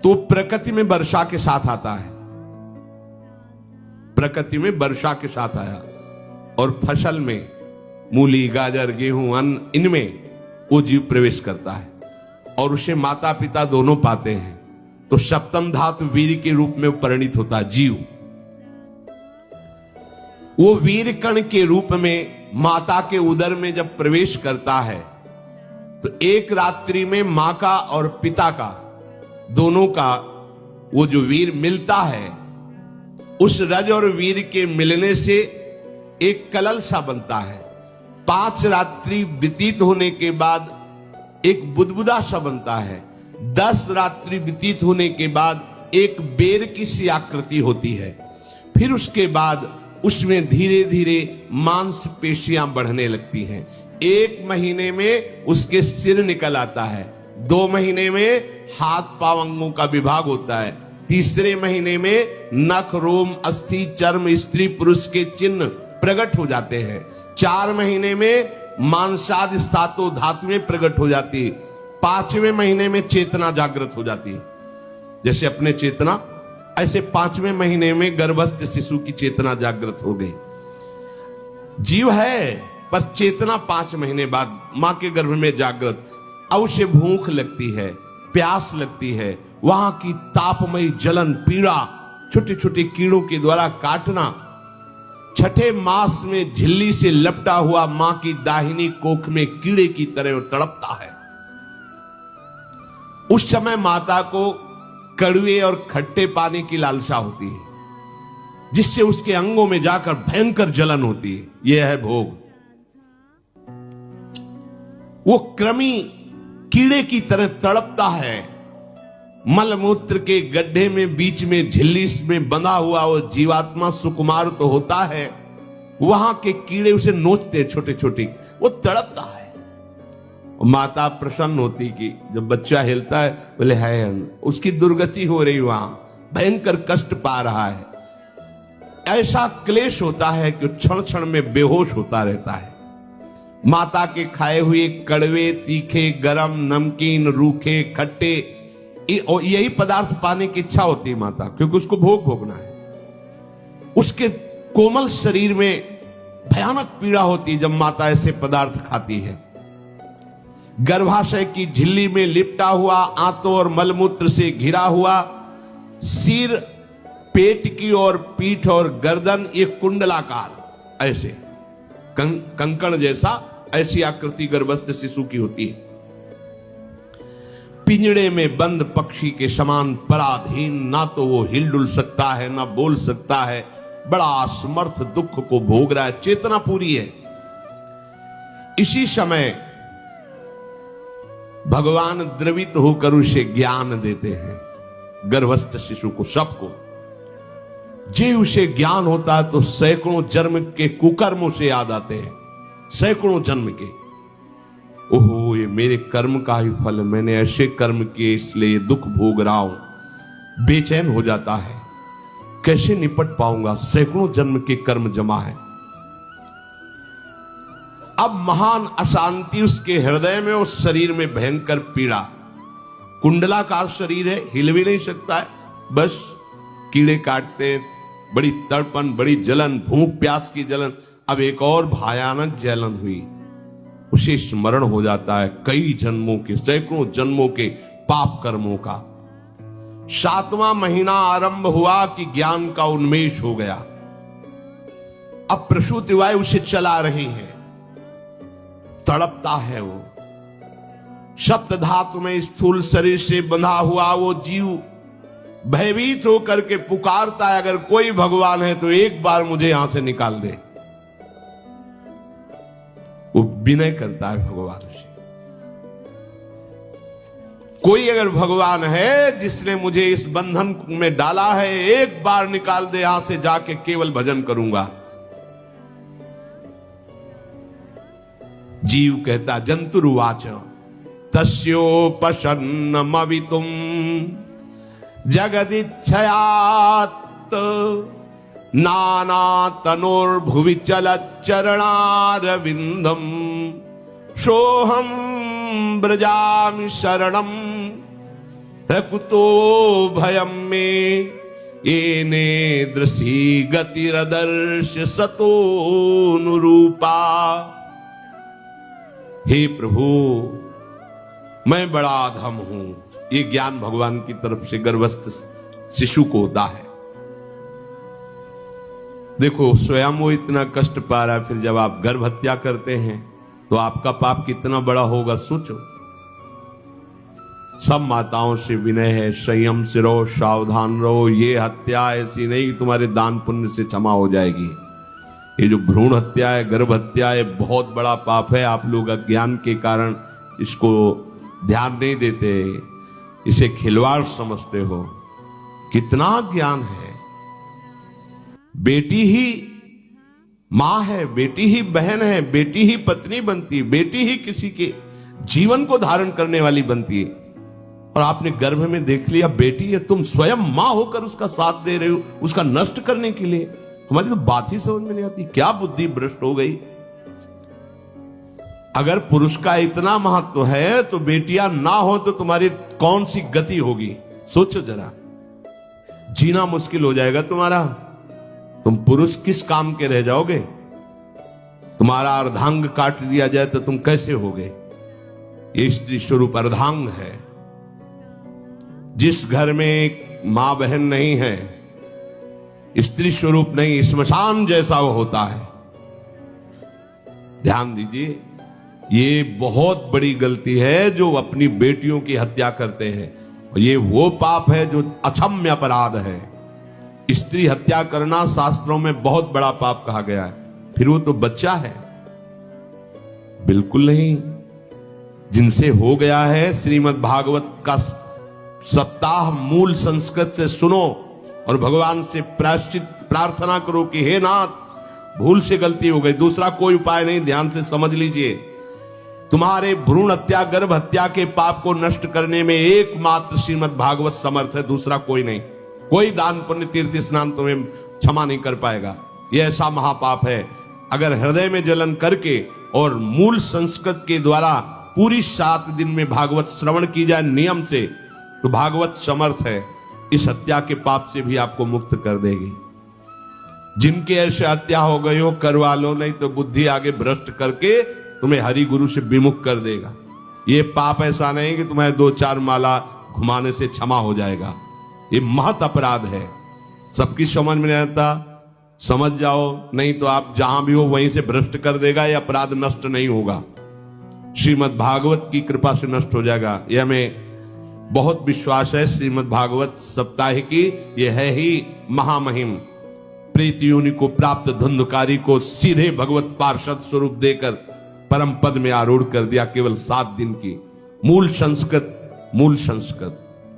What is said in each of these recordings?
तो प्रकृति में वर्षा के साथ आता है, प्रकृति में वर्षा के साथ आया, और फसल में मूली, गाजर, गेहूं, अन्न, इनमें वो जीव प्रवेश करता है और उसे माता पिता दोनों पाते हैं। तो सप्तम धातु वीर के रूप में परिणित होता है जीव। वो वीर कण के रूप में माता के उदर में जब प्रवेश करता है तो एक रात्रि में मां का और पिता का, दोनों का वो जो वीर मिलता है, उस रज और वीर के मिलने से एक कलल सा बनता है। 5 रात्रि व्यतीत होने के बाद एक बुदबुदा सा बनता है। 10 रात्रि व्यतीत होने के बाद एक बेर की सी आकृति होती है। फिर उसके बाद उसमें धीरे धीरे मांसपेशियां बढ़ने लगती हैं। 1 महीने में उसके सिर निकल आता है, 2 महीने में हाथ पांव अंगों का विभाग होता है, तीसरे महीने में नख, रोम, अस्थि, चर्म, स्त्री पुरुष के चिन्ह प्रकट हो जाते हैं। 4 महीने में मांसादि 7 धातुएं प्रकट हो जाती है। 5वें महीने में चेतना जागृत हो जाती है। जैसे अपने चेतना, ऐसे 5वें महीने में गर्भस्थ शिशु की चेतना जागृत हो गई। जीव है पर चेतना 5 महीने बाद मां के गर्भ में जागृत। अब उसे भूख लगती है, प्यास लगती है, वहां की तापमयी जलन, पीड़ा, छोटे छोटे कीड़ों के द्वारा काटना। 6ठे मास में झिल्ली से लपटा हुआ मां की दाहिनी कोख में कीड़े की तरह तड़पता है। उस समय माता को कड़वे और खट्टे पानी की लालसा होती है, जिससे उसके अंगों में जाकर भयंकर जलन होती है। यह है भोग। वो कृमि कीड़े की तरह तड़पता है। मलमूत्र के गड्ढे में बीच में झिल्ली में बंधा हुआ वो जीवात्मा सुकुमार तो होता है, वहां के कीड़े उसे नोचते छोटे छोटे, वो तड़पता है। माता प्रसन्न होती कि जब बच्चा हिलता है, बोले है उसकी दुर्गति हो रही, वहां भयंकर कष्ट पा रहा है। ऐसा क्लेश होता है कि क्षण क्षण में बेहोश होता रहता है। माता के खाए हुए कड़वे, तीखे, गरम, नमकीन, रूखे, खट्टे, यही पदार्थ पाने की इच्छा होती है माता, क्योंकि उसको भोग भोगना है। उसके कोमल शरीर में भयानक पीड़ा होती है जब माता ऐसे पदार्थ खाती है। गर्भाशय की झिल्ली में लिपटा हुआ, आंतों और मलमूत्र से घिरा हुआ सिर, पेट की और पीठ और गर्दन एक कुंडलाकार, ऐसे कंकण जैसा, ऐसी आकृति गर्भस्थ शिशु की होती है। पिंजड़े में बंद पक्षी के समान पराधीन, ना तो वो हिलडुल सकता है ना बोल सकता है। बड़ा असमर्थ दुख को भोग रहा है, चेतना पूरी है। इसी समय भगवान द्रवित होकर उसे ज्ञान देते हैं, गर्भस्थ शिशु को, सबको। जे उसे ज्ञान होता है तो सैकड़ों जन्म के कुकर्मों से याद आते हैं, सैकड़ों जन्म के। ओहो, ये मेरे कर्म का ही फल, मैंने ऐसे कर्म किए इसलिए दुख भोग रहा हूं। बेचैन हो जाता है, कैसे निपट पाऊंगा, सैकड़ों जन्म के कर्म जमा है। अब महान अशांति उसके हृदय में, उस शरीर में भयंकर पीड़ा। कुंडलाकार शरीर है, हिल भी नहीं सकता है, बस कीड़े काटते, बड़ी तड़पन, बड़ी जलन, भूख प्यास की जलन। अब एक और भयानक जलन हुई, उसे स्मरण हो जाता है कई जन्मों के, सैकड़ों जन्मों के पाप कर्मों का। 7वां महीना आरंभ हुआ कि ज्ञान का उन्मेष हो गया। अब प्रसूति वायु उसे चला रही है, तड़पता है वो। सप्त धातु में स्थूल शरीर से बंधा हुआ वो जीव भयभीत होकर के पुकारता है, अगर कोई भगवान है तो एक बार मुझे यहां से निकाल दे। वो विनय करता है भगवान से, कोई अगर भगवान है जिसने मुझे इस बंधन में डाला है, एक बार निकाल दे, यहां से जाके केवल भजन करूंगा। जीव कहता, जंतुरुवाच तस्योपशन्नमवितुम जगदिच्छयात् नाना तनोर्भुवि चलच्चरणारविंदम सोहम ब्रजामि शरणम रकुतो भयम में येने दृशी गतिरदर्श सतोनुरूपा। हे प्रभु, मैं बड़ा अधम हूं। ये ज्ञान भगवान की तरफ से गर्भस्थ शिशु को होता है। देखो, स्वयं वो इतना कष्ट पा रहा है, फिर जब आप गर्भ हत्या करते हैं तो आपका पाप कितना बड़ा होगा, सोचो। सब माताओं से विनय है, संयम से रहो, सावधान रहो। ये हत्या ऐसी नहीं कि तुम्हारे दान पुण्य से क्षमा हो जाएगी। ये जो भ्रूण हत्या है, गर्भ हत्या है, बहुत बड़ा पाप है। आप लोग अज्ञान के कारण इसको ध्यान नहीं देते, इसे खिलवाड़ समझते हो। कितना ज्ञान है। बेटी ही मां है, बेटी ही बहन है, बेटी ही पत्नी बनती है, बेटी ही किसी के जीवन को धारण करने वाली बनती है। और आपने गर्भ में देख लिया बेटी है, तुम स्वयं मां होकर उसका साथ दे रहे हो, उसका नष्ट करने के लिए। हमारी तो बात ही समझ में नहीं आती, क्या बुद्धि भ्रष्ट हो गई। अगर पुरुष का इतना महत्व है तो बेटियां ना हो तो तुम्हारी कौन सी गति होगी, सोचो जरा। जीना मुश्किल हो जाएगा तुम्हारा। तुम पुरुष किस काम के रह जाओगे। तुम्हारा अर्धांग काट दिया जाए तो तुम कैसे होगे। ये स्त्री स्वरूप अर्धांग है। जिस घर में मां बहन नहीं है, स्त्री स्वरूप नहीं, श्मशान जैसा वो होता है। ध्यान दीजिए, ये बहुत बड़ी गलती है जो अपनी बेटियों की हत्या करते हैं। ये वो पाप है जो अक्षम्य अपराध है। स्त्री हत्या करना शास्त्रों में बहुत बड़ा पाप कहा गया है। फिर वो तो बच्चा है, बिल्कुल नहीं। जिनसे हो गया है, श्रीमद् भागवत का सप्ताह मूल संस्कृत से सुनो और भगवान से प्रायश्चित प्रार्थना करो कि हे नाथ, भूल से गलती हो गई, दूसरा कोई उपाय नहीं। ध्यान से समझ लीजिए, तुम्हारे भ्रूण हत्या गर्भ हत्या के पाप को नष्ट करने में एकमात्र श्रीमद् भागवत समर्थ है, दूसरा कोई नहीं। कोई दान पुण्य तीर्थ स्नान तुम्हें क्षमा नहीं कर पाएगा। यह ऐसा महापाप है। अगर हृदय में जलन करके और मूल संस्कृत के द्वारा पूरी 7 दिन में भागवत श्रवण की जाए नियम से, तो भागवत समर्थ है, इस हत्या के पाप से भी आपको मुक्त कर देगी। जिनके ऐसे हत्या हो गई हो करवा लो, नहीं तो बुद्धि आगे भ्रष्ट करके तुम्हें हरि गुरु से विमुख कर देगा। ये पाप ऐसा नहीं कि तुम्हें 2-4 माला घुमाने से क्षमा हो जाएगा। ये महत अपराध है। सबकी समझ में नहीं आता, समझ जाओ, नहीं तो आप जहां भी हो वहीं से भ्रष्ट कर देगा। ये अपराध नष्ट नहीं होगा, श्रीमद् भागवत की कृपा से नष्ट हो जाएगा। यह हमें बहुत विश्वास है। श्रीमद् भागवत सप्ताहिकी यह है ही महामहिम। प्रीति योनि को प्राप्त धुंधकारी को सीधे भगवत पार्षद स्वरूप देकर परम पद में आरूढ़ कर दिया। केवल 7 दिन की मूल संस्कृत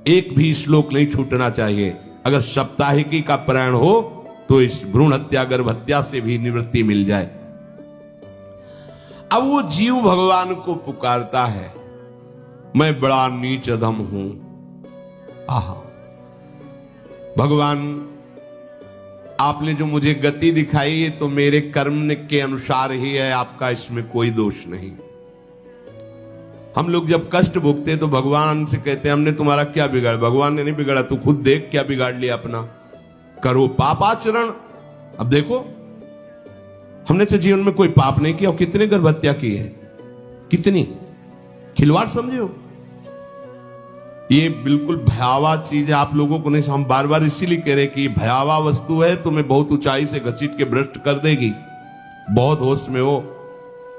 एक भी श्लोक नहीं छूटना चाहिए। अगर सप्ताहिकी का पारायण हो तो इस भ्रूण हत्या गर्भ हत्या से भी निवृत्ति मिल जाए। अब वो जीव भगवान को पुकारता है, मैं बड़ा नीच अधम हूं। आहा, भगवान आपने जो मुझे गति दिखाई है तो मेरे कर्म के अनुसार ही है, आपका इसमें कोई दोष नहीं। हम लोग जब कष्ट भोगते तो भगवान से कहते हैं हमने तुम्हारा क्या बिगाड़ा। भगवान ने नहीं बिगाड़ा, तू खुद देख क्या बिगाड़ लिया अपना। करो पापाचरण। अब देखो, हमने तो जीवन में कोई पाप नहीं किया और कितने गर्भ हत्या की है, कितनी खिलवाड़ समझे हो। ये बिल्कुल भयावह चीज है, आप लोगों को नहीं। हम बार बार इसीलिए कह रहे कि भयावह वस्तु है, तुम्हें बहुत ऊंचाई से घसीट के भ्रष्ट कर देगी। बहुत होश में हो,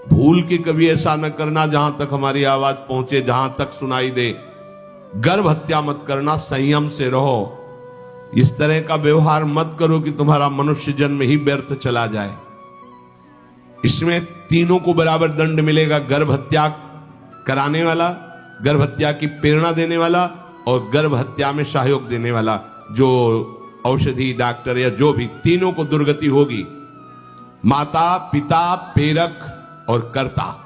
भूल के कभी ऐसा न करना जहां तक हमारी आवाज पहुंचे, जहां तक सुनाई दे। गर्भ हत्या मत करना, संयम से रहो। इस तरह का व्यवहार मत करो कि तुम्हारा मनुष्य जन्म ही व्यर्थ चला जाए। इसमें तीनों को बराबर दंड मिलेगा, गर्भ हत्या कराने वाला, गर्भ हत्या की प्रेरणा देने वाला और गर्भ हत्या में सहयोग देने वाला। जो औषधि डॉक्टर या जो भी, तीनों को दुर्गति होगी। माता पिता प्रेरक और कर्ता।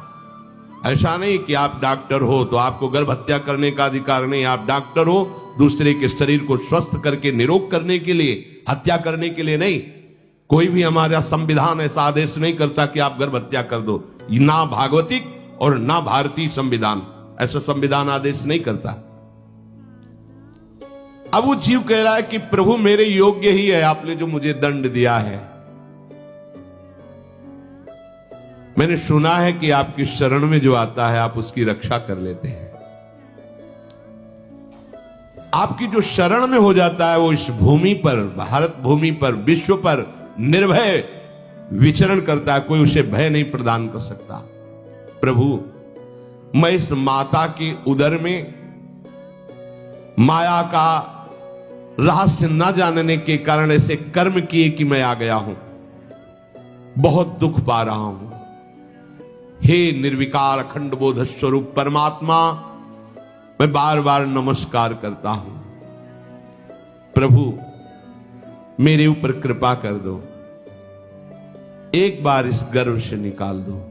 ऐसा नहीं कि आप डॉक्टर हो तो आपको गर्भ हत्या करने का अधिकार नहीं। आप डॉक्टर हो दूसरे के शरीर को स्वस्थ करके निरोग करने के लिए, हत्या करने के लिए नहीं। कोई भी हमारा संविधान ऐसा आदेश नहीं करता कि आप गर्भ हत्या कर दो। ना भागवतिक और ना भारतीय संविधान ऐसा संविधान आदेश नहीं करता। अब वो जीव कह रहा है कि प्रभु मेरे योग्य ही है आपने जो मुझे दंड दिया है। मैंने सुना है कि आपकी शरण में जो आता है आप उसकी रक्षा कर लेते हैं। आपकी जो शरण में हो जाता है वो इस भूमि पर, भारत भूमि पर, विश्व पर निर्भय विचरण करता है, कोई उसे भय नहीं प्रदान कर सकता। प्रभु मैं इस माता के उदर में माया का रहस्य न जानने के कारण ऐसे कर्म किए कि मैं आ गया हूं, बहुत दुख पा रहा हूं। हे निर्विकार अखंड बोध स्वरूप परमात्मा, मैं बार बार नमस्कार करता हूं। प्रभु मेरे ऊपर कृपा कर दो, एक बार इस गर्भ से निकाल दो,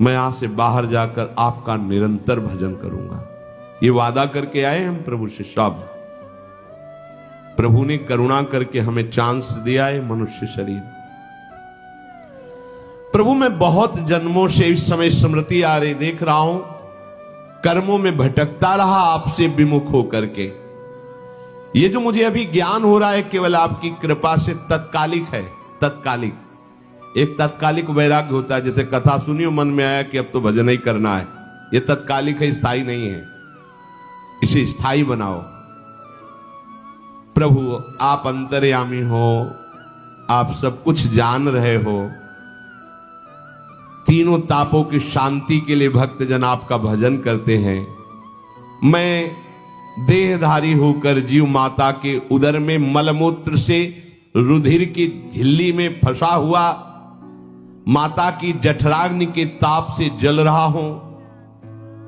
मैं यहां से बाहर जाकर आपका निरंतर भजन करूंगा। ये वादा करके आए हम प्रभु से सब। प्रभु ने करुणा करके हमें चांस दिया है मनुष्य शरीर। प्रभु मैं बहुत जन्मों से इस समय स्मृति आ रही देख रहा हूं, कर्मों में भटकता रहा आपसे विमुख होकर के। ये जो मुझे अभी ज्ञान हो रहा है केवल आपकी कृपा से तत्कालिक है, तत्कालिक। एक तत्कालिक वैराग्य होता है, जैसे कथा सुनी मन में आया कि अब तो भजन ही करना है, ये तत्कालिक है, स्थायी नहीं है। इसे स्थायी बनाओ। प्रभु आप अंतर्यामी हो, आप सब कुछ जान रहे हो। तीनों तापों की शांति के लिए भक्तजन आपका भजन करते हैं। मैं देहधारी होकर जीव माता के उदर में मलमूत्र से रुधिर की झिल्ली में फंसा हुआ माता की जठराग्नि के ताप से जल रहा हूं।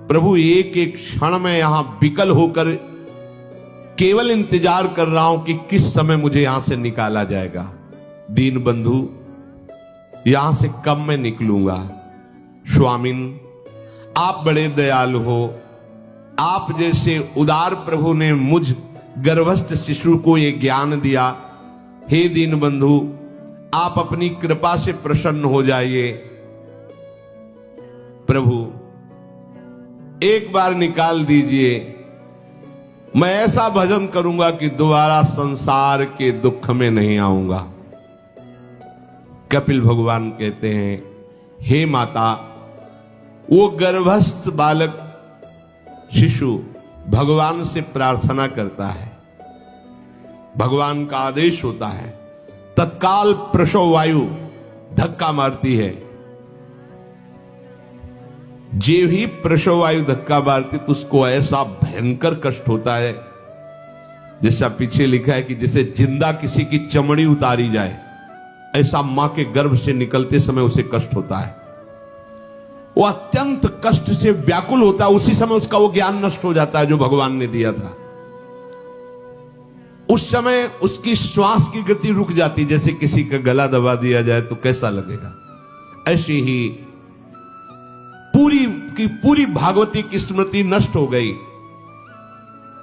प्रभु एक एक क्षण में यहां विकल होकर केवल इंतजार कर रहा हूं कि किस समय मुझे यहां से निकाला जाएगा। दीन बंधु यहां से कब मैं निकलूंगा। स्वामिन आप बड़े दयालु हो, आप जैसे उदार प्रभु ने मुझ गर्भस्थ शिशु को ये ज्ञान दिया। हे दीन बंधु आप अपनी कृपा से प्रसन्न हो जाइए। प्रभु एक बार निकाल दीजिए, मैं ऐसा भजन करूंगा कि दोबारा संसार के दुख में नहीं आऊंगा। कपिल भगवान कहते हैं, हे माता, वो गर्भस्थ बालक शिशु भगवान से प्रार्थना करता है, भगवान का आदेश होता है, तत्काल प्रसव वायु धक्का मारती है। जे ही प्रसव वायु धक्का मारती तो उसको ऐसा भयंकर कष्ट होता है, जैसा पीछे लिखा है कि जैसे जिंदा किसी की चमड़ी उतारी जाए, ऐसा मां के गर्भ से निकलते समय उसे कष्ट होता है। वो अत्यंत कष्ट से व्याकुल होता है। उसी समय उसका वो ज्ञान नष्ट हो जाता है जो भगवान ने दिया था। उस समय उसकी श्वास की गति रुक जाती, जैसे किसी का गला दबा दिया जाए तो कैसा लगेगा। ऐसी ही पूरी की पूरी भागवती की स्मृति नष्ट हो गई।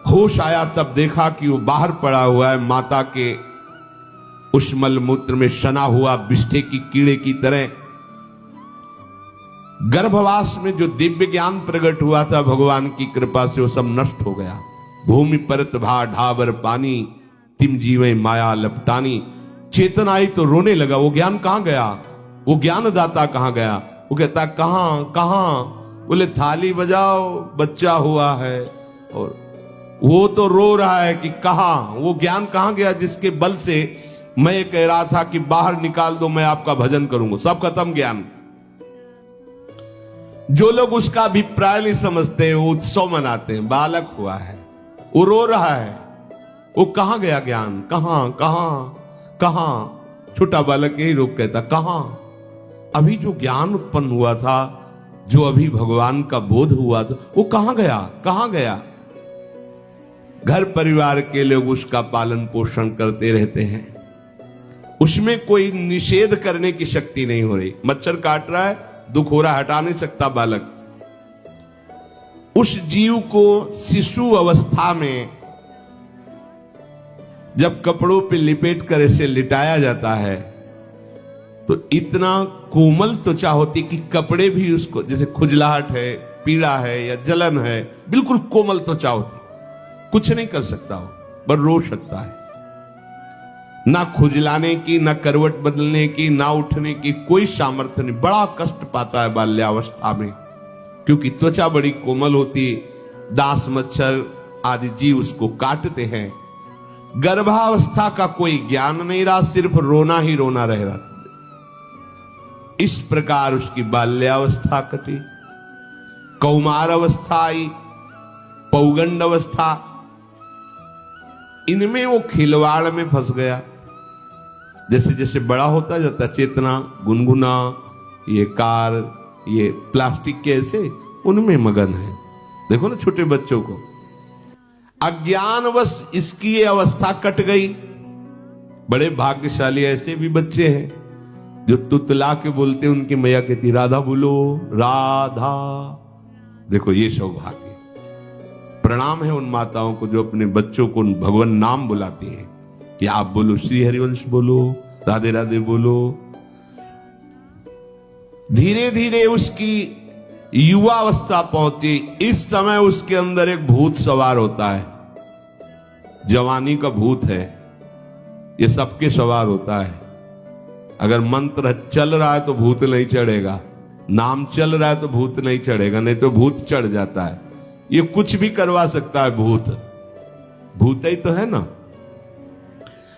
होश आया तब देखा कि वो बाहर पड़ा हुआ है, माता के उस मलमूत्र में सना हुआ बिष्ठे की कीड़े की तरह। गर्भवास में जो दिव्य ज्ञान प्रकट हुआ था भगवान की कृपा से वो सब नष्ट हो गया। भूमि परत भा ढाबर पानी, तिम जीवे माया लपटानी। चेतन आई तो रोने लगा, वो ज्ञान कहां गया, वो ज्ञानदाता कहां गया। वो कहता कहां कहां, बोले थाली बजाओ बच्चा हुआ है। और वो तो रो रहा है कि कहां, वो ज्ञान कहां गया जिसके बल से मैं ये कह रहा था कि बाहर निकाल दो, मैं आपका भजन करूंगा। सब खत्म ज्ञान। जो लोग उसका अभिप्राय नहीं समझते वो उत्सव मनाते हैं, बालक हुआ है, वो रो रहा है, वो कहां गया ज्ञान, कहां कहां कहां। छोटा बालक यही रोक कहता कहां। अभी जो ज्ञान उत्पन्न हुआ था, जो अभी भगवान का बोध हुआ था, वो कहां गया, कहां गया। घर परिवार के लोग उसका पालन पोषण करते रहते हैं, उसमें कोई निषेध करने की शक्ति नहीं हो रही। मच्छर काट रहा है, दुख हो रहा, हटा नहीं सकता बालक। उस जीव को शिशु अवस्था में जब कपड़ों पे लिपेट कर इसे लिटाया जाता है तो इतना कोमल त्वचा होती कि कपड़े भी उसको, जैसे खुजलाहट है, पीड़ा है या जलन है, बिल्कुल कोमल त्वचा होती, कुछ नहीं कर सकता हो। पर रो सकता है। ना खुजलाने की, ना करवट बदलने की, ना उठने की कोई सामर्थ्य नहीं। बड़ा कष्ट पाता है बाल्यावस्था में, क्योंकि त्वचा बड़ी कोमल होती, दास मच्छर आदि जीव उसको काटते हैं। गर्भावस्था का कोई ज्ञान नहीं रहा, सिर्फ रोना ही रोना रह रहा। इस प्रकार उसकी बाल्यावस्था कटी, कौमार अवस्था आई, पौगंड अवस्था, इनमें वो खिलवाड़ में फंस गया। जैसे जैसे बड़ा होता जाता, चेतना, गुनगुना, ये कार, ये प्लास्टिक के ऐसे उनमें मगन है। देखो ना छोटे बच्चों को, अज्ञानवश इसकी ये अवस्था कट गई। बड़े भाग्यशाली ऐसे भी बच्चे हैं जो तुतला के बोलते, उनकी मैया कहती राधा बोलो, राधा। देखो ये सौभाग्य। प्रणाम है उन माताओं को जो अपने बच्चों को भगवान नाम बुलाती हैं कि आप बोलो, श्री हरिवंश बोलो, राधे राधे बोलो। धीरे धीरे उसकी युवा अवस्था पहुंची। इस समय उसके अंदर एक भूत सवार होता है। जवानी का भूत है, ये सबके सवार होता है। अगर मंत्र चल रहा है तो भूत नहीं चढ़ेगा, नाम चल रहा है तो भूत नहीं चढ़ेगा, नहीं तो भूत चढ़ जाता है। ये कुछ भी करवा सकता है भूत, भूत ही तो है ना।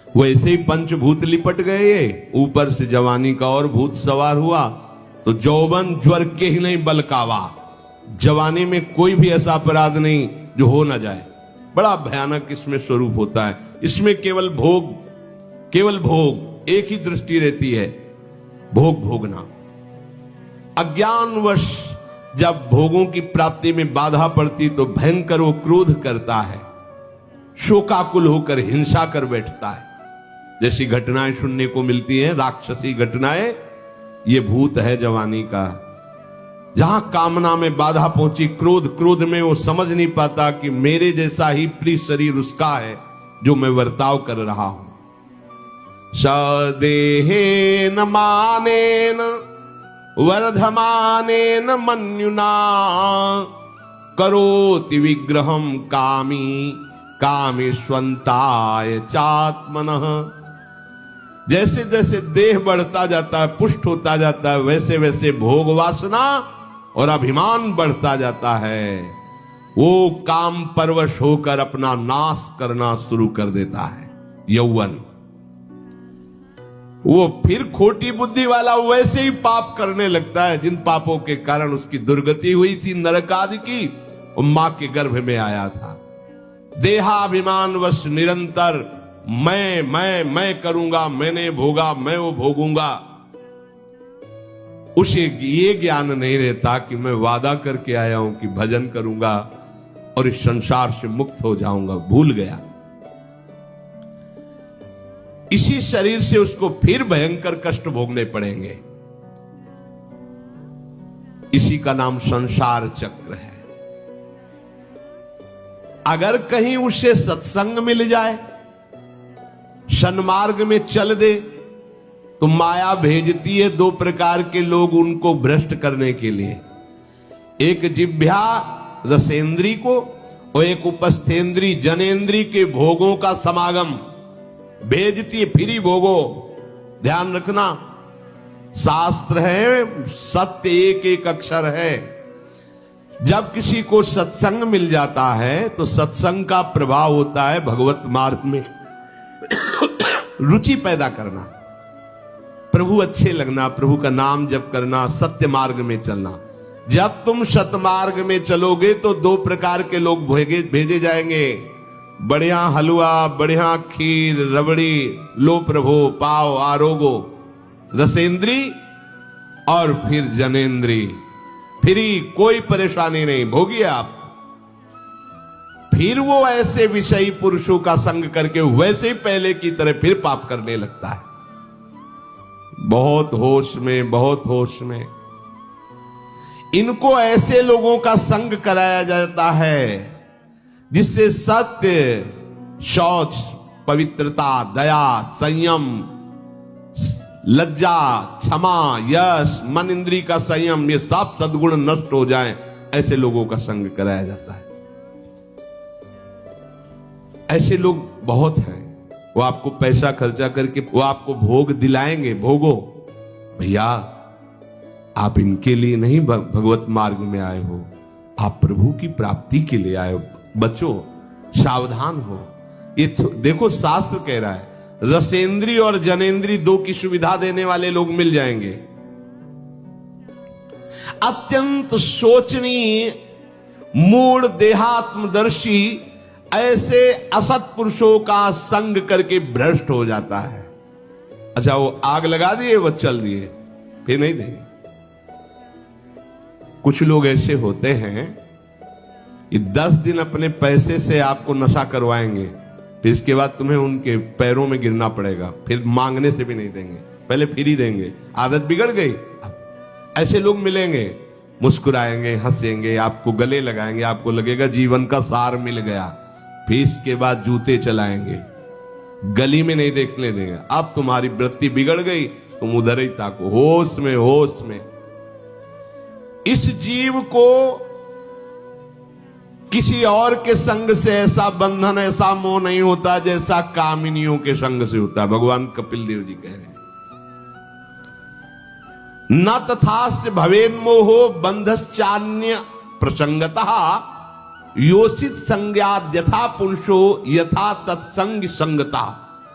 वैसे ही पंचभूत लिपट गए, ऊपर से जवानी का और भूत सवार हुआ तो जौवन ज्वर के ही नहीं बलकावा। जवानी में कोई भी ऐसा अपराध नहीं जो हो ना जाए। बड़ा भयानक इसमें स्वरूप होता है। इसमें केवल भोग, केवल भोग, एक ही दृष्टि रहती है, भोग भोगना। अज्ञानवश जब भोगों की प्राप्ति में बाधा पड़ती तो भयंकर वो क्रोध करता है, शोकाकुल होकर हिंसा कर बैठता है। जैसी घटनाएं सुनने को मिलती हैं, राक्षसी घटनाएं, ये भूत है जवानी का। जहां कामना में बाधा पहुंची, क्रोध, क्रोध में वो समझ नहीं पाता कि मेरे जैसा ही प्रिय शरीर उसका है जो मैं वर्ताव कर रहा हूं। सदेहेन मानेन वर्धमानेन मन्युना करोति विग्रहम कामी कामेष्वंताय चात्मनः। जैसे जैसे देह बढ़ता जाता है, पुष्ट होता जाता है, वैसे वैसे भोग वासना और अभिमान बढ़ता जाता है। वो काम परवश होकर अपना नाश करना शुरू कर देता है। यौवन, वो फिर खोटी बुद्धि वाला वैसे ही पाप करने लगता है जिन पापों के कारण उसकी दुर्गति हुई थी, नरक आदि की, और मां के गर्भ में आया था। देहाभिमान वश निरंतर मैं करूंगा, मैंने भोगा, मैं वो भोगूंगा। उसे ये ज्ञान नहीं रहता कि मैं वादा करके आया हूं कि भजन करूंगा और इस संसार से मुक्त हो जाऊंगा। भूल गया। इसी शरीर से उसको फिर भयंकर कष्ट भोगने पड़ेंगे। इसी का नाम संसार चक्र है। अगर कहीं उसे सत्संग मिल जाए, सन्मार्ग में चल दे, तो माया भेजती है दो प्रकार के लोग उनको भ्रष्ट करने के लिए। एक जिह्वा रसेंद्री को और एक उपस्थेंद्री जनेंद्री के भोगों का समागम भेजती है। फिर ही भोगो। ध्यान रखना, शास्त्र है, सत्य एक एक अक्षर है। जब किसी को सत्संग मिल जाता है तो सत्संग का प्रभाव होता है भगवत मार्ग में रुचि पैदा करना, प्रभु अच्छे लगना, प्रभु का नाम जप करना, सत्य मार्ग में चलना। जब तुम सतमार्ग में चलोगे तो दो प्रकार के लोग भेजे जाएंगे। बढ़िया हलवा, बढ़िया खीर, रबड़ी, लो प्रभु, पाव, आरोगो, रसेंद्री और फिर जनेंद्री। फ्री, कोई परेशानी नहीं, भोगिए आप। फिर वो ऐसे विषयी पुरुषों का संग करके वैसे ही पहले की तरह फिर पाप करने लगता है। बहुत होश में, बहुत होश में। इनको ऐसे लोगों का संग कराया जाता है जिससे सत्य, शौच, पवित्रता, दया, संयम, लज्जा, क्षमा, यश, मन इंद्री का संयम, ये सब सद्गुण नष्ट हो जाएं, ऐसे लोगों का संग कराया जाता है। ऐसे लोग बहुत हैं। वो आपको पैसा खर्चा करके वो आपको भोग दिलाएंगे, भोगो। भैया आप इनके लिए नहीं भगवत मार्ग में आए हो, आप प्रभु की प्राप्ति के लिए आए हो। बच्चों सावधान हो। ये देखो शास्त्र कह रहा है रसेंद्री और जनेंद्री दो की सुविधा देने वाले लोग मिल जाएंगे। अत्यंत सोचनीय मूढ़ देहात्मदर्शी ऐसे असत पुरुषों का संग करके भ्रष्ट हो जाता है। अच्छा वो आग लगा दिए, वो चल दिए, फिर नहीं देंगे। कुछ लोग ऐसे होते हैं कि 10 दिन अपने पैसे से आपको नशा करवाएंगे, फिर इसके बाद तुम्हें उनके पैरों में गिरना पड़ेगा, फिर मांगने से भी नहीं देंगे, पहले फिर ही देंगे। आदत बिगड़ गई। ऐसे लोग मिलेंगे, मुस्कुराएंगे, हंसेंगे, आपको गले लगाएंगे, आपको लगेगा जीवन का सार मिल गया, फिर इसके बाद जूते चलाएंगे, गली में नहीं देखने देंगे। अब तुम्हारी वृत्ति बिगड़ गई, तुम उधर ही ताको, होश में होश में। इस जीव को किसी और के संग से ऐसा बंधन, ऐसा मोह नहीं होता जैसा कामिनियों के संग से होता है। भगवान कपिल देव जी कह रहे हैं न तथास्य भवेन्मोहो बंधश्चान्य प्रसंगतः योषित संज्ञाद यथा पुरुषो यथा तत्संग संगता।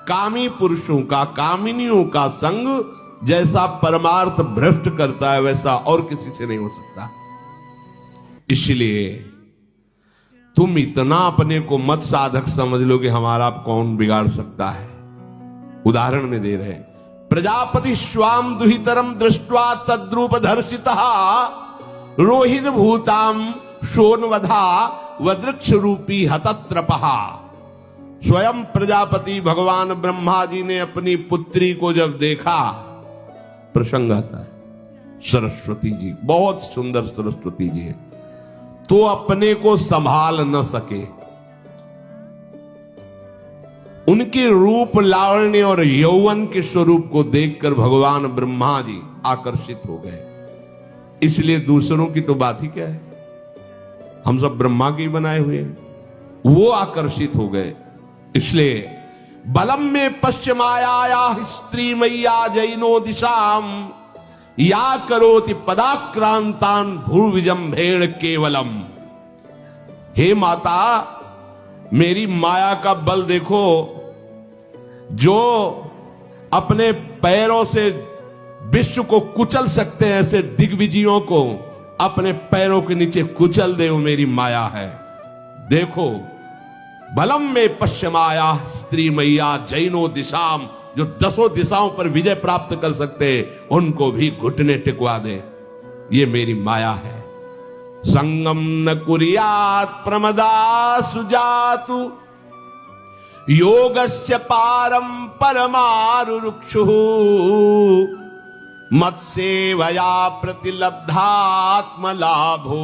कामी पुरुषों का, कामिनियों का संग जैसा परमार्थ भ्रष्ट करता है वैसा और किसी से नहीं हो सकता। इसलिए तुम इतना अपने को मत साधक समझ लो कि हमारा कौन बिगाड़ सकता है। उदाहरण में दे रहे हैं प्रजापति स्वाम दुहितरम दृष्ट्वा तद्रूप धर्षितः रोहित भूताम शोनवधा वदृक्ष रूपी हतत्रपहा। स्वयं प्रजापति भगवान ब्रह्मा जी ने अपनी पुत्री को जब देखा, प्रसंग आता है सरस्वती जी, बहुत सुंदर सरस्वती जी है, तो अपने को संभाल न सके। उनके रूप लावण्य और यौवन के स्वरूप को देखकर भगवान ब्रह्मा जी आकर्षित हो गए। इसलिए दूसरों की तो बात ही क्या है, हम सब ब्रह्मा के ही बनाए हुए हैं। वो आकर्षित हो गए। इसलिए बलम में पश्चिमाया स्त्री मैया जैनो दिशाम या करोति पदाक्रांतान भूर्विजंभेण केवलम। हे माता मेरी माया का बल देखो, जो अपने पैरों से विश्व को कुचल सकते हैं, ऐसे दिग्विजयों को अपने पैरों के नीचे कुचल दे, वो मेरी माया है। देखो बलम में पश्चिमाया स्त्री मैया जैनो दिशाम, जो 10 दिशाओं पर विजय प्राप्त कर सकते उनको भी घुटने टिकवा दे, ये मेरी माया है। संगम न कुर्यात् प्रमदा सुजातु योगस्य पारम परमारुरुक्षुः मत्सेवया प्रतिलब्धात्म लाभो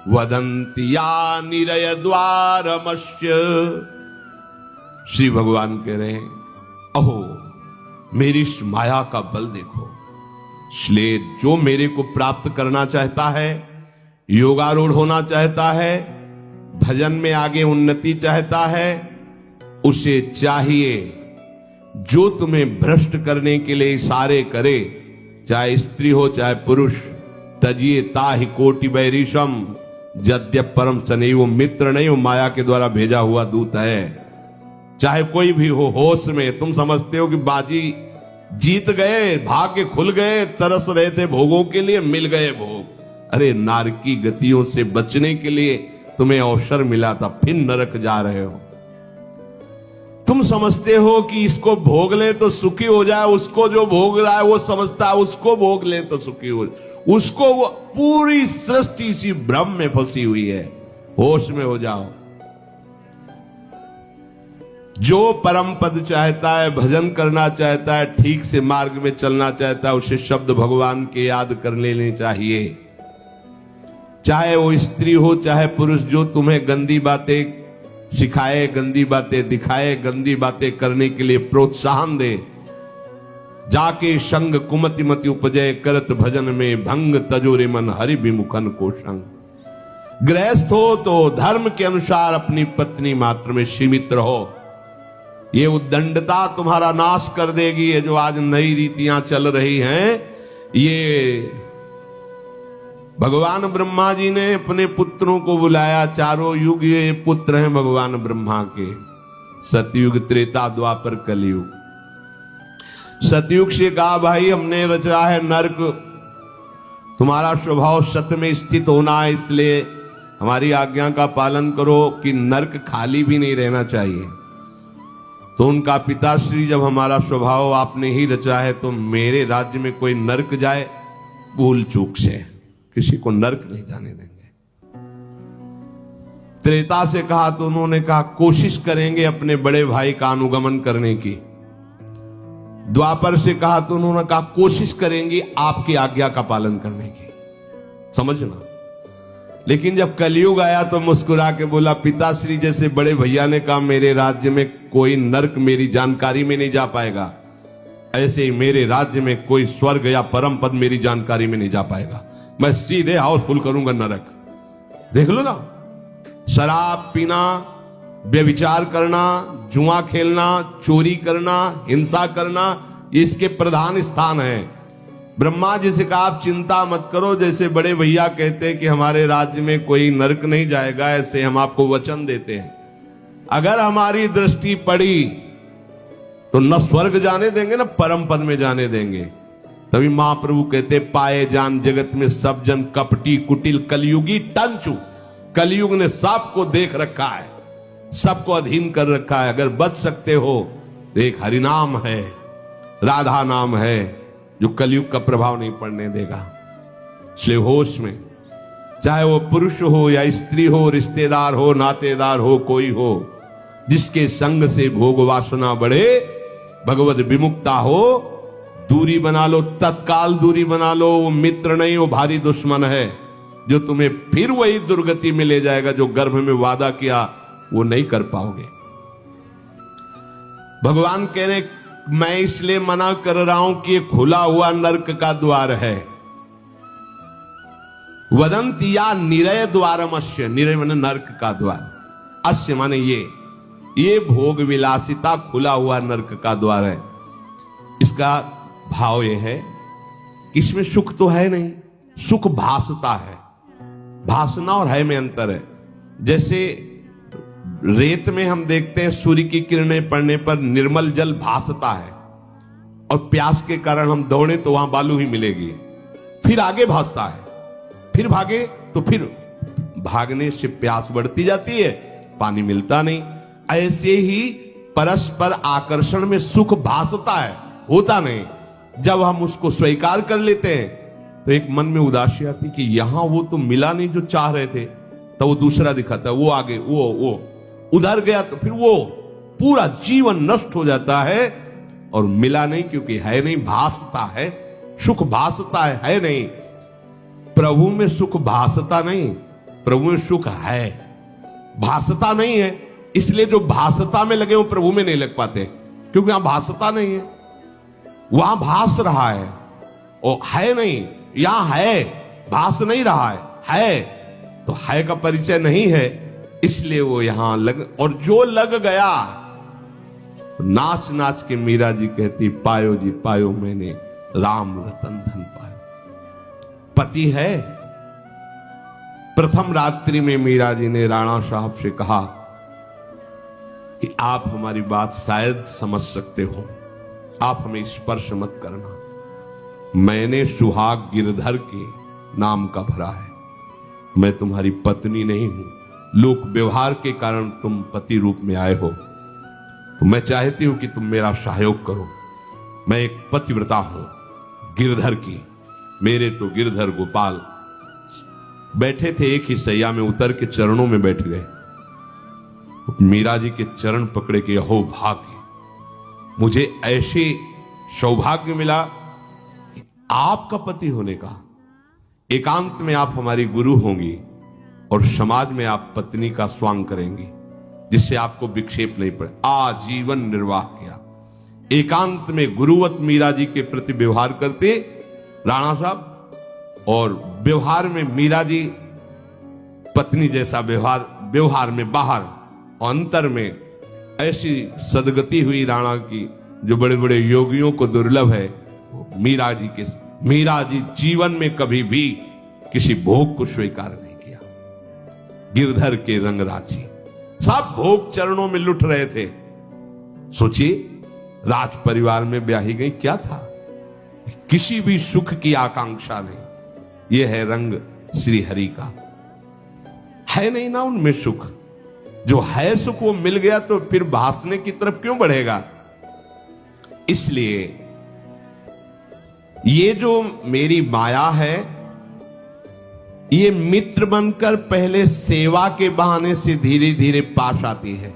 वदन्ति या निरय द्वारमस्य। श्री भगवान कह रहे हैं अहो मेरी इस माया का बल देखो। इसलिए जो मेरे को प्राप्त करना चाहता है, योगारूढ़ होना चाहता है, भजन में आगे उन्नति चाहता है, उसे चाहिए जो तुम्हें भ्रष्ट करने के लिए इशारे करे, चाहे स्त्री हो चाहे पुरुष। तजिए ताहि कोटि बैरिशम यद्यप परम सने। वो मित्र नहीं, वो माया के द्वारा भेजा हुआ दूत है। चाहे कोई भी हो, होश में तुम समझते हो कि बाजी जीत गए, भाग्य खुल गए, तरस रहे थे भोगों के लिए, मिल गए भोग। अरे नारकी गतियों से बचने के लिए तुम्हें अवसर मिला था, फिर नरक जा रहे हो। तुम समझते हो कि इसको भोग ले तो सुखी हो जाए, उसको जो भोग रहा है वो समझता है उसको भोग ले तो सुखी हो जाए। उसको वो पूरी सृष्टि इसी भ्रम में फंसी हुई है। होश में हो जाओ। जो परम पद चाहता है, भजन करना चाहता है, ठीक से मार्ग में चलना चाहता है, उसे शब्द भगवान के याद कर लेने चाहिए। चाहे वो स्त्री हो चाहे पुरुष, जो तुम्हें गंदी बातें सिखाए, गंदी बातें दिखाए, गंदी बातें करने के लिए प्रोत्साहन दे, जाके संग कुमति मति उपजय करत भजन में भंग तजोरे मन हरि विमुखन को संग। गृहस्थ हो तो धर्म के अनुसार अपनी पत्नी मात्र में सीमित रहो। ये उद्दंडता तुम्हारा नाश कर देगी। ये जो आज नई रीतियां चल रही हैं, ये भगवान ब्रह्मा जी ने अपने पुत्रों को बुलाया। चारों युग ये पुत्र हैं भगवान ब्रह्मा के, सतयुग, त्रेता, द्वापर, कलयुग। सतयुग से कहा भाई हमने रचा है नरक, तुम्हारा स्वभाव सत्य में स्थित होना है, इसलिए हमारी आज्ञा का पालन करो कि नरक खाली भी नहीं रहना चाहिए। तो उनका पिताश्री, जब हमारा स्वभाव आपने ही रचा है तो मेरे राज्य में कोई नरक जाए, भूल चूक से किसी को नरक नहीं जाने देंगे। त्रेता से कहा तो उन्होंने कहा कोशिश करेंगे अपने बड़े भाई का अनुगमन करने की। द्वापर से कहा तो उन्होंने कहा कोशिश करेंगे आपकी आज्ञा का पालन करने की। समझना। लेकिन जब कलयुग आया तो मुस्कुरा के बोला, पिताश्री जैसे बड़े भैया ने कहा मेरे राज्य में कोई नरक मेरी जानकारी में नहीं जा पाएगा, ऐसे ही मेरे राज्य में कोई स्वर्ग या परम पद मेरी जानकारी में नहीं जा पाएगा। मैं सीधे हाउसफुल करूंगा नरक। देख लो ना, शराब पीना, व्यभिचार करना, जुआ खेलना, चोरी करना, हिंसा करना, ये इसके प्रधान स्थान है। ब्रह्मा जी से कहा आप चिंता मत करो, जैसे बड़े भैया कहते हैं कि हमारे राज्य में कोई नरक नहीं जाएगा, ऐसे हम आपको वचन देते हैं। अगर हमारी दृष्टि पड़ी तो न स्वर्ग जाने देंगे न परम पद में जाने देंगे। तभी महाप्रभु कहते पाए जान जगत में सब जन कपटी कुटिल कलयुगी तंचु। कलयुग ने सबको देख रखा है, सबको अधीन कर रखा है। अगर बच सकते हो तो एक हरिनाम है, राधा नाम है, जो कलयुग का प्रभाव नहीं पड़ने देगा। इसलिए होश में, चाहे वो पुरुष हो या स्त्री हो, रिश्तेदार हो, नातेदार हो, कोई हो, जिसके संग से भोग वासना बढ़े, भगवत विमुक्ता हो, दूरी बना लो, तत्काल दूरी बना लो। वो मित्र नहीं, वो भारी दुश्मन है, जो तुम्हें फिर वही दुर्गति में ले जाएगा जो गर्भ में वादा किया वो नहीं कर पाओगे। भगवान कह रहे मैं इसलिए मना कर रहा हूं कि ये खुला हुआ नरक का द्वार है। वदंती या निरय द्वारमस्य, निरय माने नरक का द्वार, अस्य माने ये भोग विलासिता खुला हुआ नरक का द्वार है। इसका भाव ये है कि इसमें सुख तो है नहीं, सुख भासता है। भासना और है में अंतर है। जैसे रेत में हम देखते हैं सूर्य की किरणें पड़ने पर निर्मल जल भासता है, और प्यास के कारण हम दौड़े तो वहां बालू ही मिलेगी, फिर आगे भासता है, फिर भागे तो फिर भागने से प्यास बढ़ती जाती है, पानी मिलता नहीं। ऐसे ही परस्पर आकर्षण में सुख भासता है, होता नहीं। जब हम उसको स्वीकार कर लेते हैं तो एक मन में उदासी आती कि यहां वो तो मिला नहीं जो चाह रहे थे, तो वो दूसरा दिखाता है, वो आगे, वो उधर गया तो फिर वो पूरा जीवन नष्ट हो जाता है। और मिला नहीं क्योंकि है नहीं, भासता है, सुख भासता है नहीं। प्रभु में सुख भासता नहीं, प्रभु में सुख है, भासता नहीं है। इसलिए जो भासता में लगे वो प्रभु में नहीं लग पाते, क्योंकि यहां भासता नहीं है, वहां भास रहा है, और है नहीं। यहां है, भास नहीं रहा है तो है का परिचय नहीं है, इसलिए वो यहां लग। और जो लग गया, नाच नाच के मीरा जी कहती पायो जी पायो मैंने राम रतन धन पायो। पति है। प्रथम रात्रि में मीरा जी ने राणा साहब से कहा कि आप हमारी बात शायद समझ सकते हो, आप हमें स्पर्श मत करना। मैंने सुहाग गिरधर के नाम का भरा है, मैं तुम्हारी पत्नी नहीं हूं। लोक व्यवहार के कारण तुम पति रूप में आए हो, तो मैं चाहती हूं कि तुम मेरा सहयोग करो। मैं एक पतिव्रता हूं गिरधर की। मेरे तो गिरधर गोपाल बैठे थे एक ही सैया में, उतर के चरणों में बैठ गए। मीरा जी के चरण पकड़े के अहो भाग्य, मुझे ऐसे सौभाग्य मिला कि आपका पति होने का। एकांत में आप हमारी गुरु होंगी और समाज में आप पत्नी का स्वांग करेंगी, जिससे आपको विक्षेप नहीं पड़े। आजीवन निर्वाह किया। एकांत में गुरुवत मीरा जी के प्रति व्यवहार करते राणा साहब, और व्यवहार में मीरा जी पत्नी जैसा व्यवहार में बाहर और अंतर में ऐसी सदगति हुई राणा की जो बड़े बड़े योगियों को दुर्लभ है। मीरा जी जीवन में कभी भी किसी भोग को स्वीकार नहीं किया। गिरधर के रंग राची, सब भोग चरणों में लुट रहे थे। सोचिए, राज परिवार में ब्याही गई, क्या था? किसी भी सुख की आकांक्षा नहीं। यह है रंग श्री हरि का। है नहीं ना उनमें सुख। जो है सुख वो मिल गया तो फिर भासने की तरफ क्यों बढ़ेगा? इसलिए ये जो मेरी माया है, ये मित्र बनकर पहले सेवा के बहाने से धीरे धीरे पास आती है।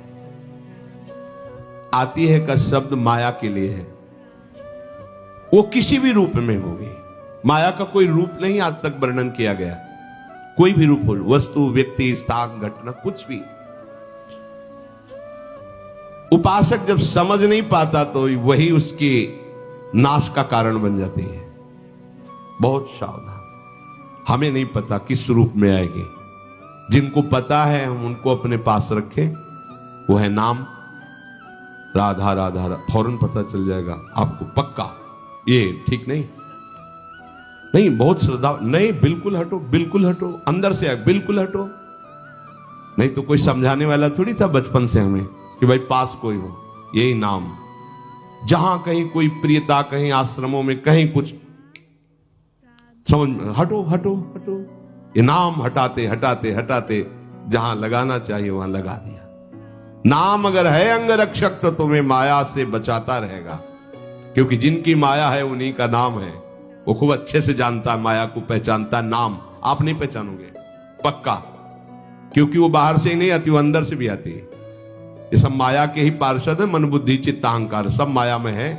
आती है का शब्द माया के लिए है। वो किसी भी रूप में होगी। माया का कोई रूप नहीं आज तक वर्णन किया गया। कोई भी रूप हो, वस्तु, व्यक्ति, स्थान, घटना, कुछ भी। उपासक जब समझ नहीं पाता तो वही उसके नाश का कारण बन जाती है। बहुत सावधान। हमें नहीं पता किस रूप में आएगी। जिनको पता है हम उनको अपने पास रखें। वो है नाम राधा राधा। फौरन पता चल जाएगा आपको पक्का। ये ठीक नहीं, नहीं बहुत श्रद्धा नहीं। बिल्कुल हटो, बिल्कुल हटो, अंदर से बिल्कुल हटो। नहीं तो कोई समझाने वाला थोड़ी था बचपन से हमें कि भाई पास कोई हो। यही नाम। जहां कहीं कोई प्रियता, कहीं आश्रमों में कहीं कुछ समझ, हटो हटो हटो। ये नाम हटाते हटाते हटाते जहां लगाना चाहिए वहां लगा दिया। नाम अगर है अंगरक्षक तो तुम्हें माया से बचाता रहेगा। क्योंकि जिनकी माया है उन्हीं का नाम है। वो खूब अच्छे से जानता है, माया को पहचानता है। नाम आप नहीं पहचानोगे पक्का, क्योंकि वो बाहर से ही नहीं आती, वो अंदर से भी आती है। ये सब माया के ही पार्षद है। मन बुद्धि चित्त अहंकार सब माया में है।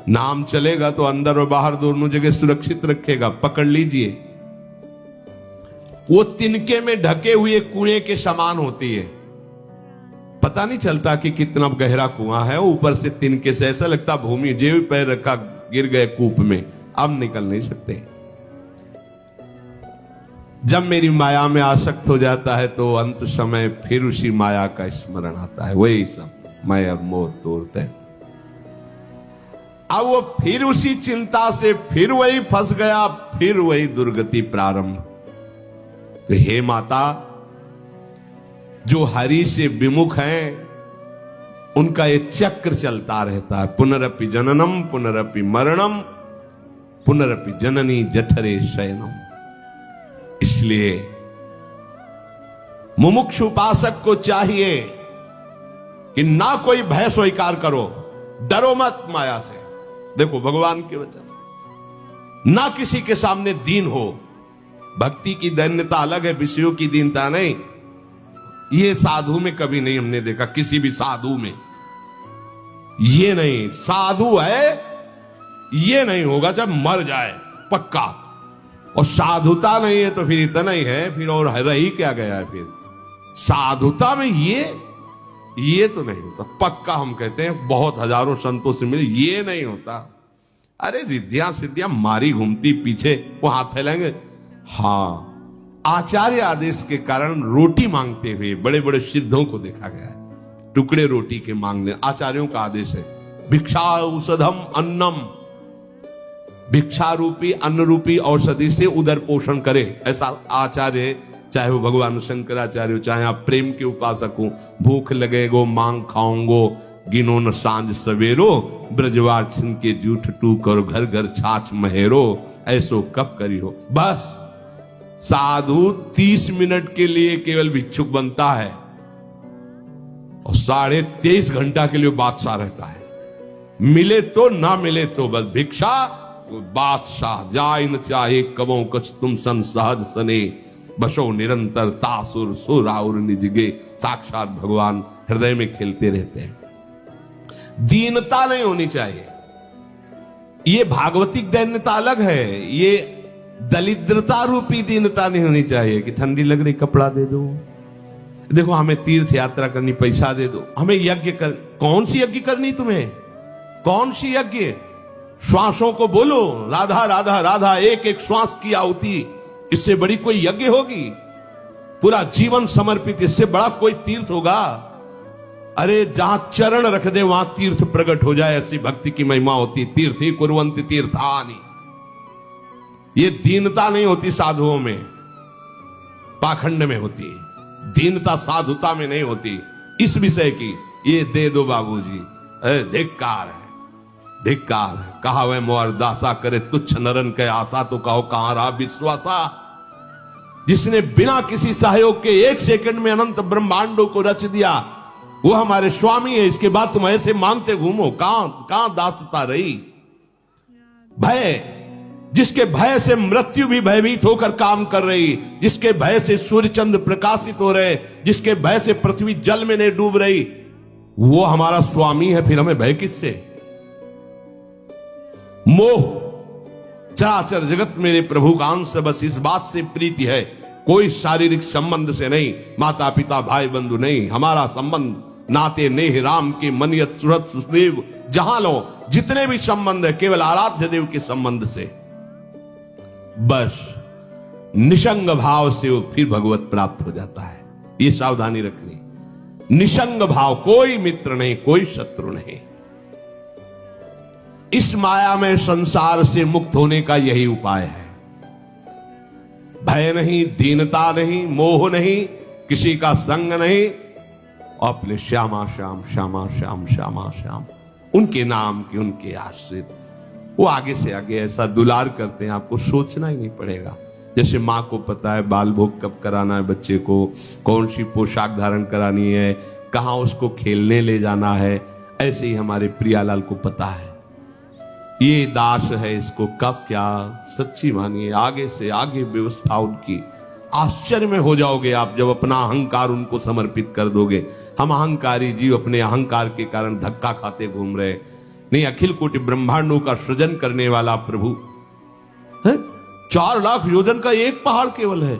नाम चलेगा तो अंदर और बाहर दोनों जगह सुरक्षित रखेगा। पकड़ लीजिए। वो तिनके में ढके हुए कुएं के समान होती है। पता नहीं चलता कि कितना गहरा कुआं है। ऊपर से तिनके से ऐसा लगता भूमि, जेब पैर रखा गिर गए कूप में, अब निकल नहीं सकते। जब मेरी माया में आसक्त हो जाता है तो अंत समय फिर उसी माया का स्मरण आता है। वही सब मैं अब मोर तोड़ते। अब वो फिर उसी चिंता से फिर वही फंस गया, फिर वही दुर्गति प्रारंभ। तो हे माता, जो हरि से विमुख हैं उनका ये चक्र चलता रहता है। पुनरपि जननम पुनरपि मरणम पुनरपि जननी जठरे शयनम। इसलिए मुमुक्षु उपासक को चाहिए कि ना कोई भय स्वीकार करो, डरो मत माया से। देखो भगवान के वचन। ना किसी के सामने दीन हो। भक्ति की दैन्यता अलग है, विषयों की दीनता नहीं। ये साधु में कभी नहीं हमने देखा, किसी भी साधु में ये नहीं। साधु है ये नहीं होगा जब मर जाए पक्का। और साधुता नहीं है तो फिर इतना ही है, फिर और रही क्या गया है। फिर साधुता में ये तो नहीं होता पक्का। हम कहते हैं बहुत हजारों संतों से मिले, ये नहीं होता। अरे रिद्धियां सिद्धियां मारी घूमती पीछे वो हाथ फैलाएंगे। हाँ, आचार्य आदेश के कारण रोटी मांगते हुए बड़े बड़े सिद्धों को देखा गया है। टुकड़े रोटी के मांगने आचार्यों का आदेश है। भिक्षा औषधम अन्नम, भिक्षा रूपी अन्न रूपी औषधि से उदर पोषण करे, ऐसा आचार्य। चाहे वो भगवान शंकराचार्य हो, चाहे आप प्रेम के उपासक हो। भूख लगेगो मांग खाऊंगो, गिनो न सांझ सवेरो, ब्रजवासन के जूठ टूक और घर घर छाछ महेरो, ऐसो कब करी हो। बस साधु 30 मिनट के लिए केवल भिक्षुक बनता है और 23.5 घंटा के लिए बादशाह रहता है। मिले तो ना मिले तो बस भिक्षा बादशाह। जाय न चाहे कबो कुछ तुम सन सहज सने, बसो निरंतर तासुर सुराउर निजगे। साक्षात भगवान हृदय में खेलते रहते हैं। दीनता नहीं होनी चाहिए। ये भागवतिक दैन्यता अलग है। ये दलिद्रता रूपी दीनता नहीं होनी चाहिए कि ठंडी लग रही कपड़ा दे दो। देखो हमें तीर्थ यात्रा करनी, पैसा दे दो। हमें यज्ञ कर, कौन सी यज्ञ करनी तुम्हें? कौन सी यज्ञ? श्वासों को बोलो राधा राधा राधा, एक एक श्वास की आहुति, इससे बड़ी कोई यज्ञ होगी? पूरा जीवन समर्पित, इससे बड़ा कोई तीर्थ होगा? अरे जहां चरण रख दे वहां तीर्थ प्रकट हो जाए, ऐसी भक्ति की महिमा होती। तीर्थ ही कुर्वन्ति तीर्थानि। ये दीनता नहीं होती साधुओं में, पाखंड में होती है। दीनता साधुता में नहीं होती। इस विषय की ये दे दो बाबूजी, अरे धिक्कार है, धिक्कार है। कहा वह मोर दासा करे तुच्छ नरन के आशा, तो कहो कहां रहा विश्वासा। जिसने बिना किसी सहयोग के 1 सेकंड में अनंत ब्रह्मांडों को रच दिया, वो हमारे स्वामी है। इसके बाद तुम ऐसे मांगते घूमो, कहां दासता रही? भय, जिसके भय से मृत्यु भी भयभीत होकर काम कर रही, जिसके भय से सूर्य चंद्र प्रकाशित हो रहे, जिसके भय से पृथ्वी जल में नहीं डूब रही, वो हमारा स्वामी है। फिर हमें भय किससे? मोह, चराचर जगत मेरे प्रभु का अंश, बस इस बात से प्रीति है। कोई शारीरिक संबंध से नहीं, माता पिता भाई बंधु नहीं। हमारा संबंध नाते नेह राम के मनियत सुरत सुदेव, जहां लो जितने भी संबंध है केवल आराध्य देव के संबंध से। बस निसंग भाव से वो फिर भगवत प्राप्त हो जाता है। ये सावधानी रखनी। निसंग भाव, कोई मित्र नहीं, कोई शत्रु नहीं। इस माया में संसार से मुक्त होने का यही उपाय है। भय नहीं, दीनता नहीं, मोह नहीं, किसी का संग नहीं, अपने श्यामा श्याम श्यामा श्याम श्यामा श्याम, उनके नाम के, उनके आश्रित। वो आगे से आगे ऐसा दुलार करते हैं, आपको सोचना ही नहीं पड़ेगा। जैसे माँ को पता है बाल भोग कब कराना है बच्चे को, कौन सी पोशाक धारण करानी है, कहाँ उसको खेलने ले जाना है, ऐसे ही हमारे प्रियालाल को पता है ये दास है, इसको कब क्या। सच्ची मानिए, आगे से आगे व्यवस्था उनकी। आश्चर्य में हो जाओगे आप जब अपना अहंकार उनको समर्पित कर दोगे। हम अहंकारी जीव अपने अहंकार के कारण धक्का खाते घूम रहे। नहीं, अखिल कोटि ब्रह्मांडों का सृजन करने वाला प्रभु है। 4 लाख योजन का एक पहाड़ केवल है,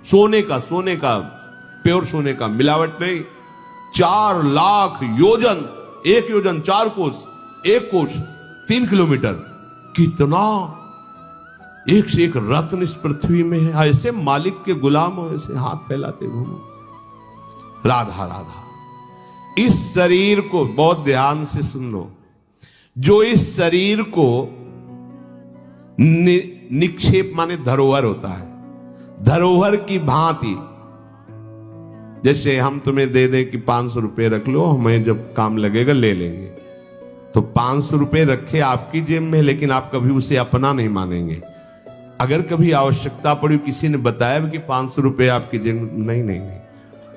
सोने का प्योर सोने का, मिलावट नहीं। 4 लाख योजन, 1 योजन 4 कोस, 1 कोस 3 किलोमीटर। कितना एक से एक रत्न इस पृथ्वी में है। ऐसे मालिक के गुलाम हो, ऐसे हाथ फैलाते घूमो। राधा राधा। इस शरीर को बहुत ध्यान से सुन लो। जो इस शरीर को निक्षेप माने धरोहर होता है, धरोहर की भांति। जैसे हम तुम्हें दे दें कि 500 रुपए रख लो, हमें जब काम लगेगा ले लेंगे, तो 500 रुपए रखे आपकी जेब में, लेकिन आप कभी उसे अपना नहीं मानेंगे। अगर कभी आवश्यकता पड़ी, किसी ने बताया कि 500 रुपए आपकी जेब में, नहीं,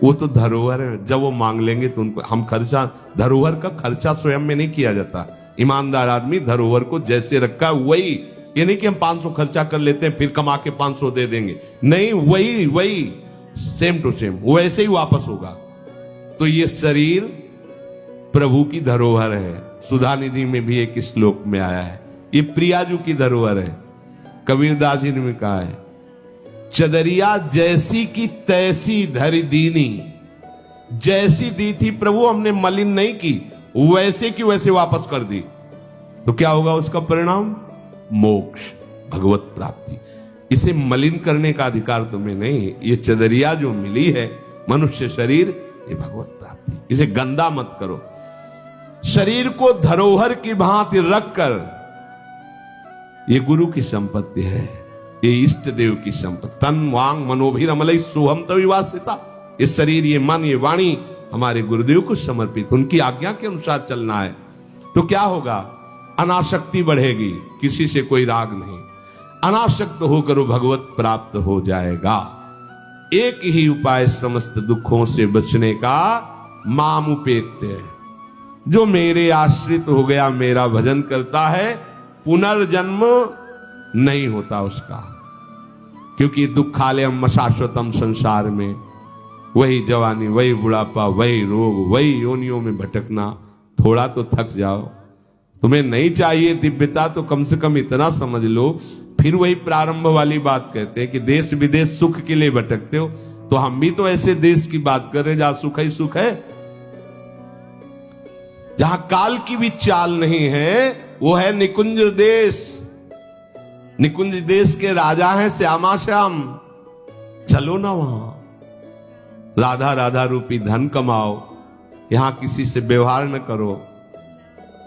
वो तो धरोहर है। जब वो मांग लेंगे तो उनको हम खर्चा, धरोहर का खर्चा स्वयं में नहीं किया जाता। ईमानदार आदमी धरोहर को जैसे रखा वही, ये नहीं कि हम 500 खर्चा कर लेते हैं फिर कमा के 500 दे देंगे, नहीं, वही सेम टू सेम वैसे ही वापस होगा। तो ये शरीर प्रभु की धरोहर है। सुधा निधि में भी एक श्लोक में आया है, ये प्रियाजू की धरोहर है। कबीरदास जी ने भी कहा है, चदरिया जैसी की तैसी धरि दीनी। जैसी दी थी प्रभु, हमने मलिन नहीं की, वैसे की वैसे वापस कर दी। तो क्या होगा उसका परिणाम? मोक्ष, भगवत प्राप्ति। इसे मलिन करने का अधिकार तुम्हें नहीं। ये चदरिया जो मिली है, मनुष्य शरीर, ये भगवत प्राप्ति। इसे गंदा मत करो। शरीर को धरोहर की भांति रखकर, ये गुरु की संपत्ति है, ये इष्ट देव की संपत्ति। तन वांग मनोभिरमलई सोहम तविवासिता। ये शरीर, ये मन, ये वाणी हमारे गुरुदेव को समर्पित, उनकी आज्ञा के अनुसार चलना है। तो क्या होगा? अनासक्ति बढ़ेगी, किसी से कोई राग नहीं। अनासक्त होकर वो भगवत प्राप्त हो जाएगा। एक ही उपाय समस्त दुखों से बचने का, माम उपेत्य। जो मेरे आश्रित हो गया, मेरा भजन करता है, पुनर्जन्म नहीं होता उसका। क्योंकि दुखालयम शाश्वतम, संसार में वही जवानी, वही बुढ़ापा, वही रोग, वही योनियों में भटकना। थोड़ा तो थक जाओ। तुम्हें नहीं चाहिए दिव्यता तो कम से कम इतना समझ लो। फिर वही प्रारंभ वाली बात कहते हैं कि देश विदेश सुख के लिए भटकते हो, तो हम भी तो ऐसे देश की बात कर रहे जहां सुख ही सुख है, जहां काल की भी चाल नहीं है। वो है निकुंज देश। निकुंज देश के राजा हैं श्यामा श्याम। चलो ना वहां, राधा राधा रूपी धन कमाओ, यहां किसी से व्यवहार न करो,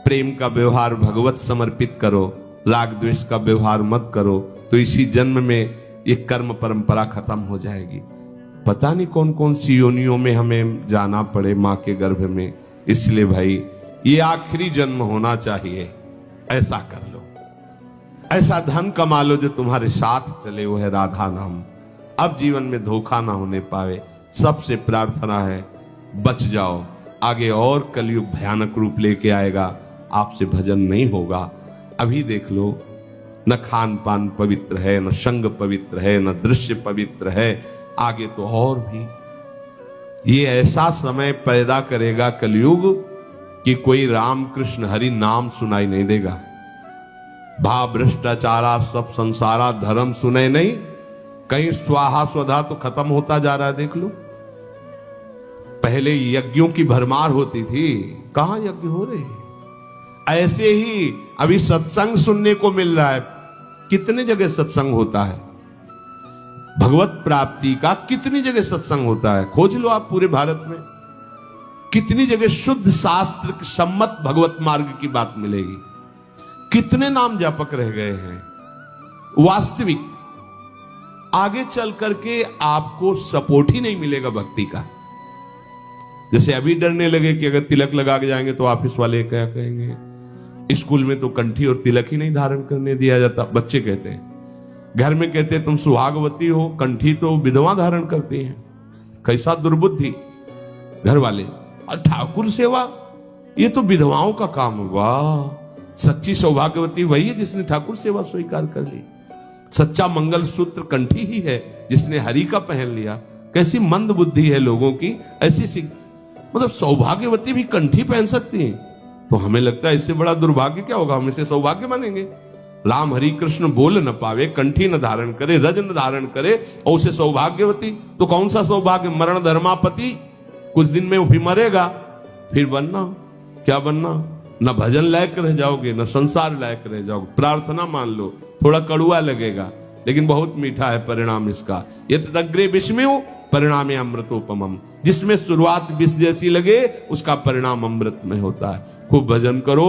प्रेम का व्यवहार भगवत समर्पित करो, राग द्वेष का व्यवहार मत करो, तो इसी जन्म में ये कर्म परंपरा खत्म हो जाएगी। पता नहीं कौन कौन सी योनियों में हमें जाना पड़े मां के गर्भ में। इसलिए भाई ये आखिरी जन्म होना चाहिए, ऐसा कर लो, ऐसा धन कमा लो जो तुम्हारे साथ चले, वो है राधा नाम। अब जीवन में धोखा ना होने पावे। सबसे प्रार्थना है बच जाओ, आगे और कलयुग भयानक रूप लेके आएगा, आपसे भजन नहीं होगा। अभी देख लो, न खान पान पवित्र है, न संग पवित्र है, न दृश्य पवित्र है, आगे तो और भी। ये ऐसा समय पैदा करेगा कलयुग कि कोई राम कृष्ण हरि नाम सुनाई नहीं देगा। भाव भ्रष्टाचारा सब संसारा, धर्म सुने नहीं, कहीं स्वाहा स्वधा तो खत्म होता जा रहा है। देख लो, पहले यज्ञों की भरमार होती थी, कहां यज्ञ हो रहे हैं। ऐसे ही अभी सत्संग सुनने को मिल रहा है। कितने जगह सत्संग होता है, भगवत प्राप्ति का कितनी जगह सत्संग होता है, खोज लो आप पूरे भारत में। कितनी जगह शुद्ध शास्त्र सम्मत भगवत मार्ग की बात मिलेगी। कितने नाम जापक रह गए हैं। वास्तविक आगे चल करके आपको सपोर्ट ही नहीं मिलेगा भक्ति का। जैसे अभी डरने लगे कि अगर तिलक लगा के जाएंगे तो ऑफिस वाले क्या कहेंगे, स्कूल में तो कंठी और तिलक ही नहीं धारण करने दिया जाता। बच्चे कहते हैं, घर में कहते हैं तुम सुहागवती हो, कंठी तो विधवा धारण करती हैं। कैसा दुर्बुद्धि घर वाले। और ठाकुर सेवा ये तो विधवाओं का काम हुआ। सच्ची सौभाग्यवती वही है जिसने ठाकुर सेवा स्वीकार कर ली। सच्चा मंगल सूत्र कंठी ही है जिसने हरि का पहन लिया। कैसी मंद बुद्धि है लोगों की। ऐसी मतलब सौभाग्यवती भी कंठी पहन सकती है, तो हमें लगता है इससे बड़ा दुर्भाग्य क्या होगा, हम इसे सौभाग्य मानेंगे। राम हरि कृष्ण बोल न पावे, कंठी न धारण करे, रज न धारण करे और उसे सौभाग्यवती, तो कौन सा सौभाग्य। मरण धर्मापति, कुछ दिन में वो भी मरेगा, फिर बनना क्या बनना, न भजन लायक रह जाओगे न संसार लायक रह जाओगे। प्रार्थना मान लो, थोड़ा कड़ुआ लगेगा लेकिन बहुत मीठा है परिणाम इसका। यत् अग्रे विस्मयो परिणामे अमृतोपमम, जिसमें शुरुआत विष जैसी लगे उसका परिणाम अमृत में होता है। खूब भजन करो।